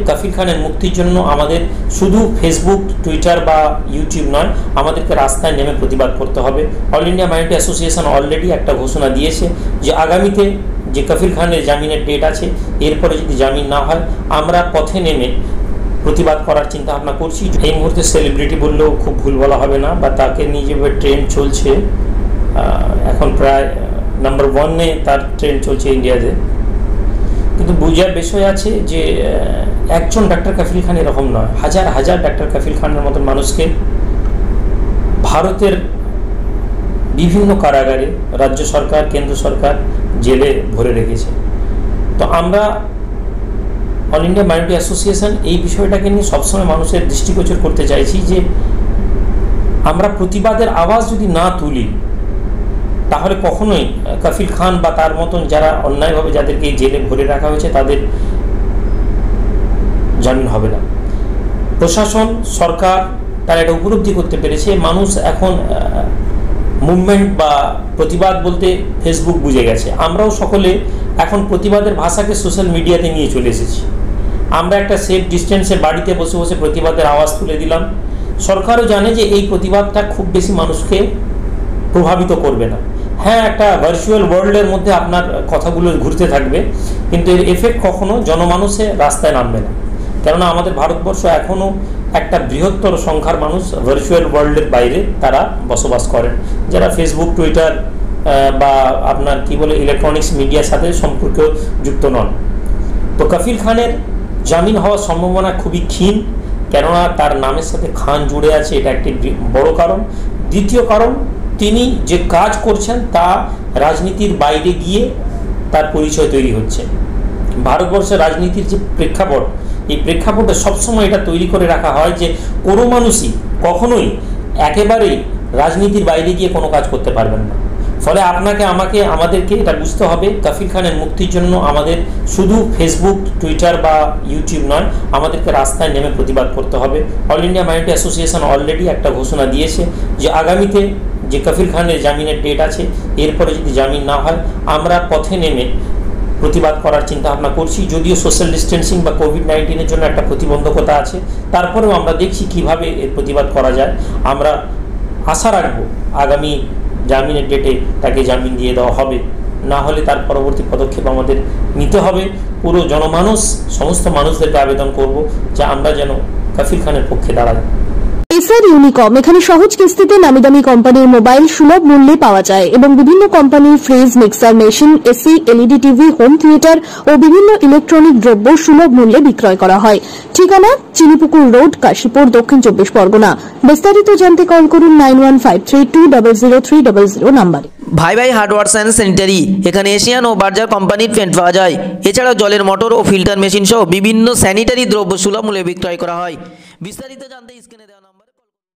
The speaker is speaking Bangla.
কাফিল খানের মুক্তির জন্য আমাদের শুধু ফেসবুক, টুইটার বা ইউটিউব নয়, আমাদেরকে রাস্তায় নেমে প্রতিবাদ করতে হবে। All India minority association already একটা ঘোষণা দিয়েছে যে আগামীতে যে কাফিল খানের জামিনের ডেট আছে, এরপরে যদি জামিন না হয় আমরা পথে নেমে প্রতিবাদ করার চিন্তা ভাবনা করছি। এই মুহূর্তে সেলিব্রিটি বললেও খুব ভুল বলা হবে না, বা তাকে নিয়ে যেভাবে ট্রেন্ড চলছে, এখন প্রায় নাম্বার 1-এ তার ট্রেন্ড চলছে ইন্ডিয়াতে। কিন্তু বুঝার বিষয় আছে যে একজন ডাক্তার কাফিল খান এরকম নয়, হাজার হাজার ডাক্তার কাফিল খানের মতন মানুষকে ভারতের বিভিন্ন কারাগারে রাজ্য সরকার, কেন্দ্র সরকার জেলে ভরে রেখেছে। তো আমরা অল ইন্ডিয়া মাইনরিটি অ্যাসোসিয়েশন এই বিষয়টাকে নিয়ে সবসময় মানুষের দৃষ্টিগোচর করতে চাইছি যে আমরা প্রতিবাদের আওয়াজ যদি না তুলি তাহলে কখনোই কাফিল খান বা তার মতন যারা অন্যায়ভাবে যাদেরকে জেলে ভরে রাখা হয়েছে তাদের জামিন হবে না। প্রশাসন, সরকার তারা এটা উপলব্ধি করতে পেরেছে। মানুষ এখন মুভমেন্ট বা প্রতিবাদ বলতে ফেসবুক বুঝে গেছে। আমরাও সকলে এখন প্রতিবাদের ভাষাকে সোশ্যাল মিডিয়াতে নিয়ে চলে এসেছি। আমরা একটা সেফ ডিস্টেন্সে বাড়িতে বসে বসে প্রতিবাদের আওয়াজ তুলে দিলাম। সরকারও জানে যে এই প্রতিবাদটা খুব বেশি মানুষকে প্রভাবিত করবে না। হ্যাঁ, একটা ভার্চুয়াল ওয়ার্ল্ডের মধ্যে আপনার কথাগুলো ঘুরতে থাকবে, কিন্তু এর এফেক্ট কখনো জনমানুষে রাস্তায় নামবে না। কেননা আমাদের ভারতবর্ষ এখনও একটা বৃহত্তর সংখ্যার মানুষ ভার্চুয়াল ওয়ার্ল্ডের বাইরে তারা বসবাস করেন, যারা ফেসবুক, টুইটার বা আপনার কি বলে ইলেকট্রনিক্স মিডিয়ার সাথে সম্পর্ক যুক্ত নন। তো কাফিল খানের জামিন হওয়ার সম্ভাবনা খুবই ক্ষীণ, কেননা তার নামের সাথে খান জুড়ে আছে, এটা একটি বড় কারণ। দ্বিতীয় কারণ, তিনি যে কাজ করছেন তা রাজনীতির বাইরে গিয়ে তার পরিচয় তৈরি হচ্ছে। ভারতবর্ষের রাজনীতির যে প্রেক্ষাপট, এই প্রেক্ষাপটে সবসময় এটা তৈরি করে রাখা হয় যে কোনো মানুষই কখনোই একেবারেই রাজনীতির বাইরে গিয়ে কোনো কাজ করতে পারবেন না। ফলে আপনাকে, আমাদেরকে এটা বুঝতে হবে কাফিল খানের মুক্তির জন্য আমাদের শুধু ফেসবুক, টুইটার বা ইউটিউব নয়, আমাদেরকে রাস্তায় নেমে প্রতিবাদ করতে হবে। All India minority association already একটা ঘোষণা দিয়েছে যে আগামীতে যে কাফিল খানের জামিনের ডেট আছে, এরপরে যদি জামিন না হয় আমরা পথে নেমে প্রতিবাদ করার চিন্তা ভাবনা করছি। যদিও সোশ্যাল ডিস্টেন্সিং বা কোভিড-19-এর জন্য একটা প্রতিবন্ধকতা আছে, তারপরেও আমরা দেখছি কিভাবে এর প্রতিবাদ করা যায়। আমরা আশা রাখবো আগামী জামিনের ডেটে তাকে জামিন দিয়ে দেওয়া হবে, না হলে তার পরবর্তী পদক্ষেপ আমাদের নিতে হবে। পুরো জনমানুষ, সমস্ত মানুষদেরকে আবেদন করব যে আমরা যেন কাফিল খানের পক্ষে দাঁড়াই। এসআর ইউনিকম এখানে সহজ কিস্তিতে নামি দামি কোম্পানির মোবাইল সুলভ মূল্যে পাওয়া যায় এবং বিভিন্ন কোম্পানির fridge, mixer machine, AC, LED TV, home theatre ও বিভিন্ন ইলেকট্রনিক দ্রব্য সুলভ মূল্যে বিক্রয় করা হয়। ঠিকানা চিনিপুকুর রোড, কাশীপুর, দক্ষিণ 24 পরগনা। বিস্তারিত জানতে কল করুন 9153200300 নম্বরে। ভাই ভাই হার্ডওয়ার্স অ্যান্ড স্যানিটারি, এখানে এশিয়ান ও বার্জার কোম্পানির পেন্ট পাওয়া যায়। এছাড়াও জলের মোটর ও ফিল্টার মেশিন সহ বিভিন্ন স্যানিটারি দ্রব্য সুলভ মূল্যে বিক্রয় করা হয়। বিস্তারিত জানতে স্ক্রিনে